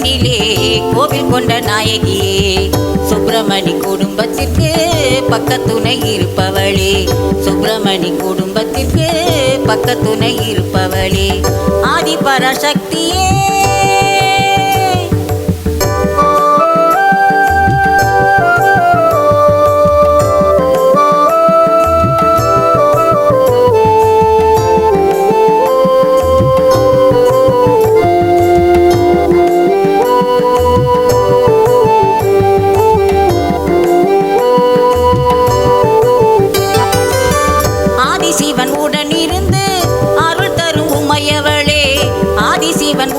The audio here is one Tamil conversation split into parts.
நகரினிலே கோவில் கொண்ட நாயகியே, சுப்பிரமணி குடும்பத்திற்கு பக்கத்துணை இருப்பவளே, சுப்பிரமணி குடும்பத்திற்கு பக்கத்துணை இருப்பவளே, ஆதிபராசக்தியே.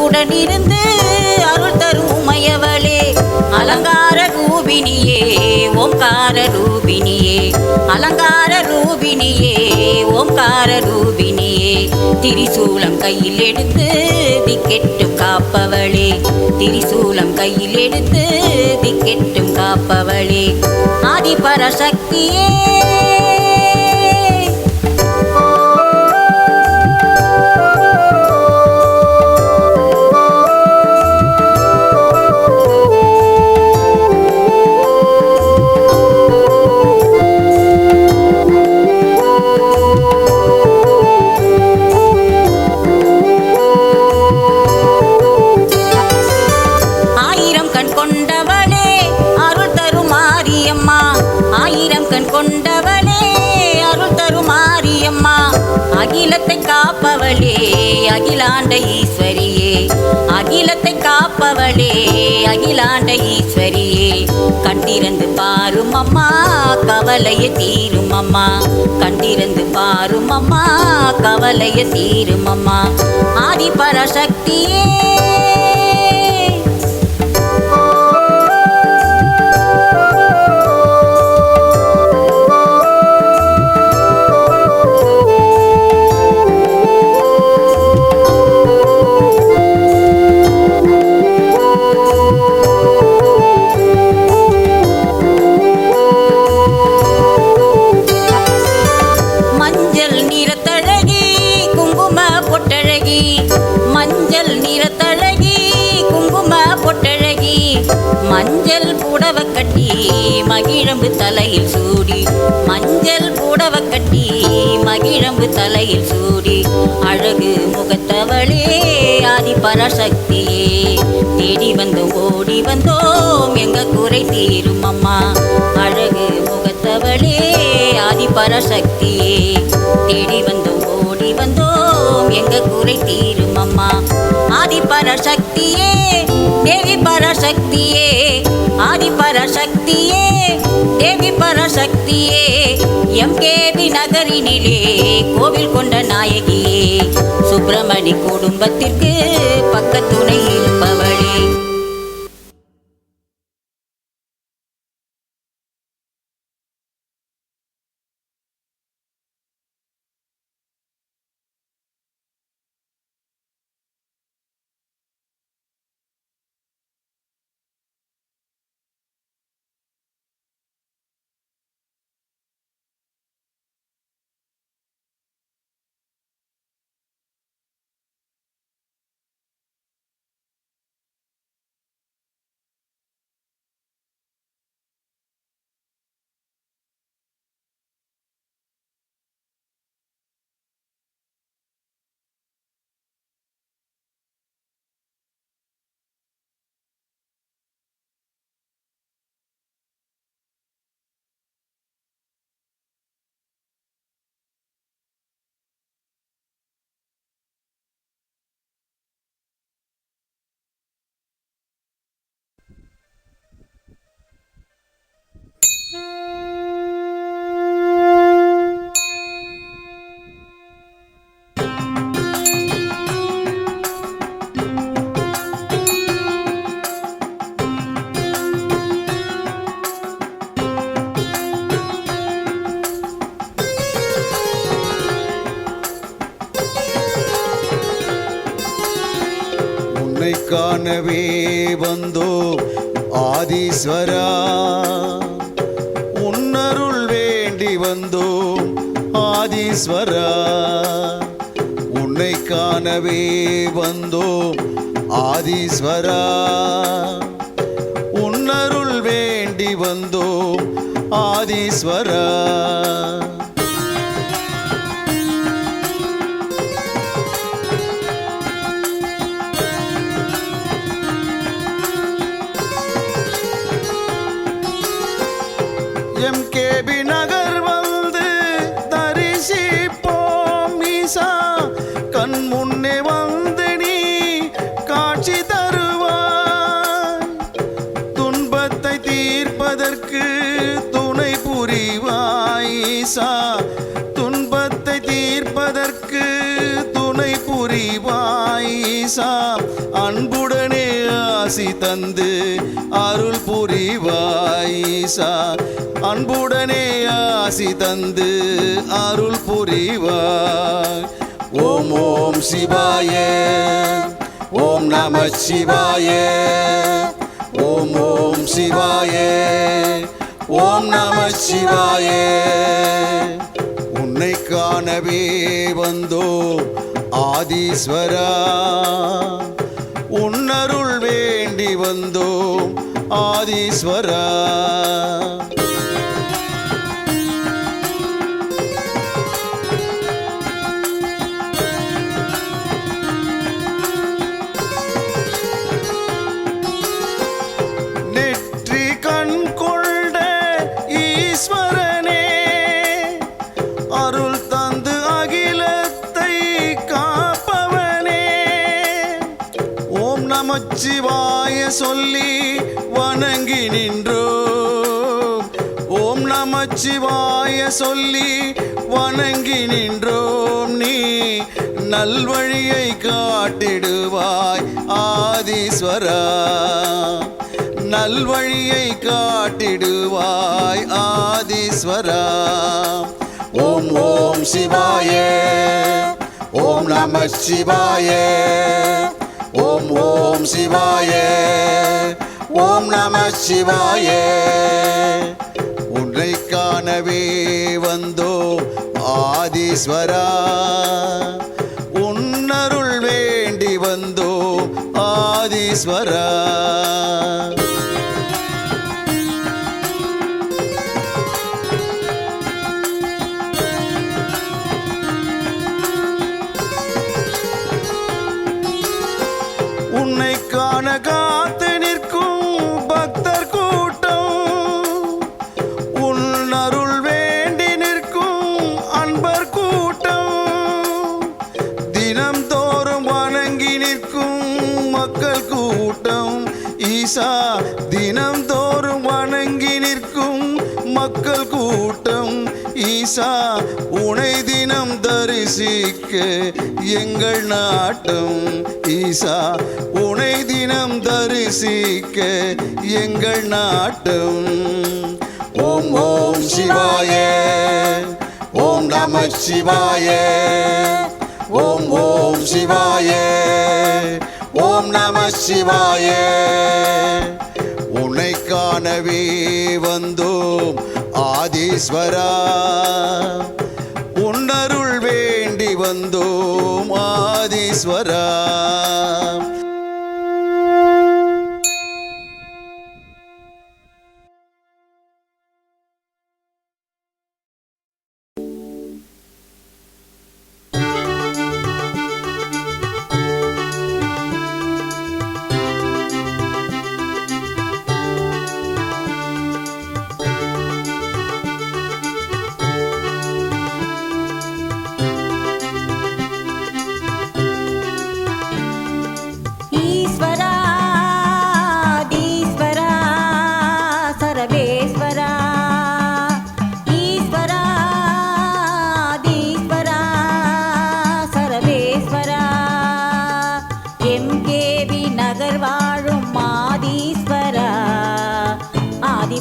உடனிருந்து அருள் தரும் உமையவளே, அலங்கார ரூபினியே ஓம்கார ரூபினியே, அலங்கார ரூபினியே ஓம்கார ரூபினியே, திரிசூலம் கையில் எடுத்து திக்கெட்டும் காப்பவளே, திரிசூலம் கையில் எடுத்து திக்கெட்டும் காப்பவளே, ஆதிபராசக்தியே. அகிலத்தை காப்பவளே அகிலாண்ட ஈஸ்வரியே, அகிலத்தை காப்பவளே அகிலாண்ட ஈஸ்வரியே, கண்டிருந்து பாரும் அம்மா கவலைய தீரும் அம்மா, கண்டிருந்து பாரும் அம்மா கவலைய தீரும் அம்மா, ஆதிபராசக்தியே. மஞ்சள் புடவ கட்டி மகிழம்பு தலையில் சூடி, மஞ்சள் புடவ கட்டி மகிழம்பு தலையில் சூடி, அழகு முகத்தவளே ஆதிபராசக்தியே, தேடி வந்தோம் ஓடி வந்தோம் எங்க குறை தீரும் அம்மா, அழகு முகத்தவளே ஆதிபராசக்தியே, தேடி வந்தோம் ஓடி வந்தோம் எங்க குறை தீரும் அம்மா, ஆதிபராசக்தியே. தேவி பராசக்தியே, ஆதிபராசக்தியே, தேவி பராசக்தியே, எம்கேபி நகரினிலே கோவில் கொண்ட நாயகியே, சுப்பிரமணி குடும்பத்திற்கு பக்கத்துணை இருப்பவளே. உன்னை காணவே வந்தோம் ஆதீஸ்வரா, உன்னருள் வேண்டி வந்தோம் ஆதீஸ்வரா, உன்னை காணவே வந்தோம் ஆதீஸ்வரா உன்னருள் வேண்டி வந்தோம் ஆதீஸ்வரா. எம்கேபி நகர் வந்து தரிசிப்போம் ஈசா, கண் முன்னே வந்து நீ காட்சி தருவாய், துன்பத்தை தீர்ப்பதற்கு துணை புரிவாய் ஈசா, துன்பத்தை தீர்ப்பதற்கு துணை புரிவாய் ஈசா, அன்புடனே ஆசி தந்து அருள் புரிவாய் ஈசா, அன்புடனே ஆசி தந்து அருள் புரிவாய். ஓம் ஓம் சிவாய ஓம் நம சிவாய ஓம் ஓம் சிவாய ஓம் நம சிவாய. உன்னை காணவே வந்தோ ஆதீஸ்வரா, உன்னருள் வேண்டி வந்தோம் ஆதீஸ்வரா. நெற்றி கண் கொண்ட ஈஸ்வரனே, அருள் தந்து அகிலத்தை காப்பவனே, ஓம் நமச்சிவாய சொல்லி வணங்கி நின்றோம், ஓம் நமச்சிவாய சொல்லி வணங்கி நின்றோம். நீ நல்வழியை காட்டிடுவாய் ஆதீஸ்வரா, நல்வழியை காட்டிடுவாய் ஆதீஸ்வரா. ஓம் ஓம் சிவாய ஓம் நம சிவாய ஓம் ஓம் சிவாய ஓம் நம சிவாய. உன்னை காணவே வந்தோம் ஆதீஸ்வரா, உன்னருள் வேண்டி வந்தோம் ஆதீஸ்வரா. உன்னை காண காத்து நிற்கும் பக்தர் கூட்டம், உன் அருள் வேண்டி நிற்கும் அன்பர் கூட்டம், தினம் தோறும் வணங்கி நிற்கும் மக்கள் கூட்டம் ஈசா, தினம் தோறும் வணங்கி நிற்கும் மக்கள் கூட்டம் ஈசா. உனை தினம் தரிசிக்க எங்கள் நாட்டம் ஈசா, உனை தினம் தரிசிக்க எங்கள் நாட்டம். ஓம் ஓம் சிவாய ஓம் நம சிவாய ஓம் ஓம் சிவாய ஓம் நம சிவாய. உன்னை காணவே வந்தோம் ஆதீஸ்வரா, உன்னருள் வேண்டி வந்தோம் ஆதீஸ்வரா.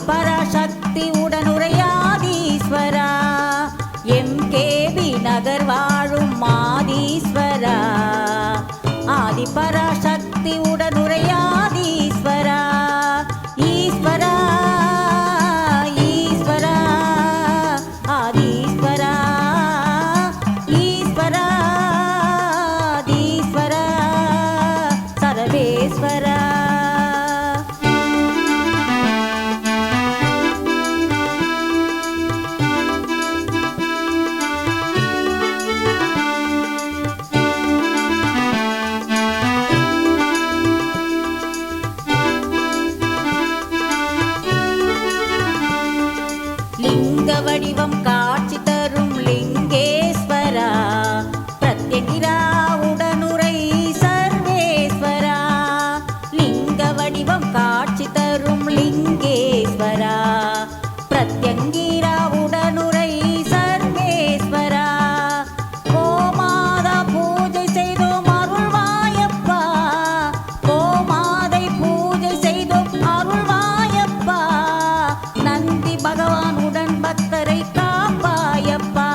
பராசக்தி உடனுரையாதீஸ்வரா, எம்கேபி நகர் வாழும் ஆதீஸ்வரா, ஆதி பராசக்தி உடனுரையாதீஸ்வரா. ஈஸ்வரா ஈஸ்வரா ஆதீஸ்வரா, ஈஸ்வரா ஆதீஸ்வரா சரவே சர்வேஸ்வரா. லிங்க வடிவம் காட்சி தரும் லிங்கேஸ்வரா, பிரத்யங்கிரா உடனுரை சர்வேஸ்வரா. லிங்க வடிவம் காட்சி தரும் லிங்கேஸ்வரா, பிரத்யங்கிரா உடனுரை சர்வேஸ்வரா. கோமாதா பூஜை செய்தோம் அருள்வாயப்பா, கோமாதை பூஜை செய்தோம் அருள்வாயப்பா. நந்தி பகவான் உடன் பக்தரை காப்பாயப்பா,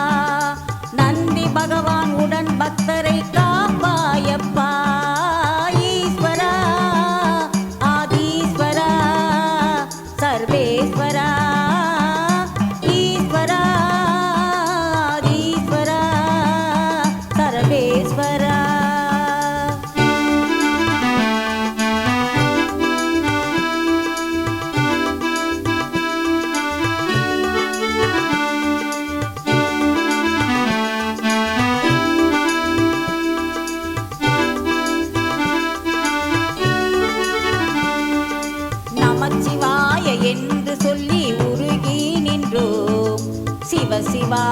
நந்தி பகவான் உடன் பக்தரை காப்பாயப்பா. ஈஸ்வரா ஆதீஸ்வரா சர்வேஸ்வரா, ஈஸ்வரா ஆதீஸ்வரா சர்வேஸ்வரா. நமச்சிவாய என்று சொல்லி உருகி நின்றோம், சிவ சிவா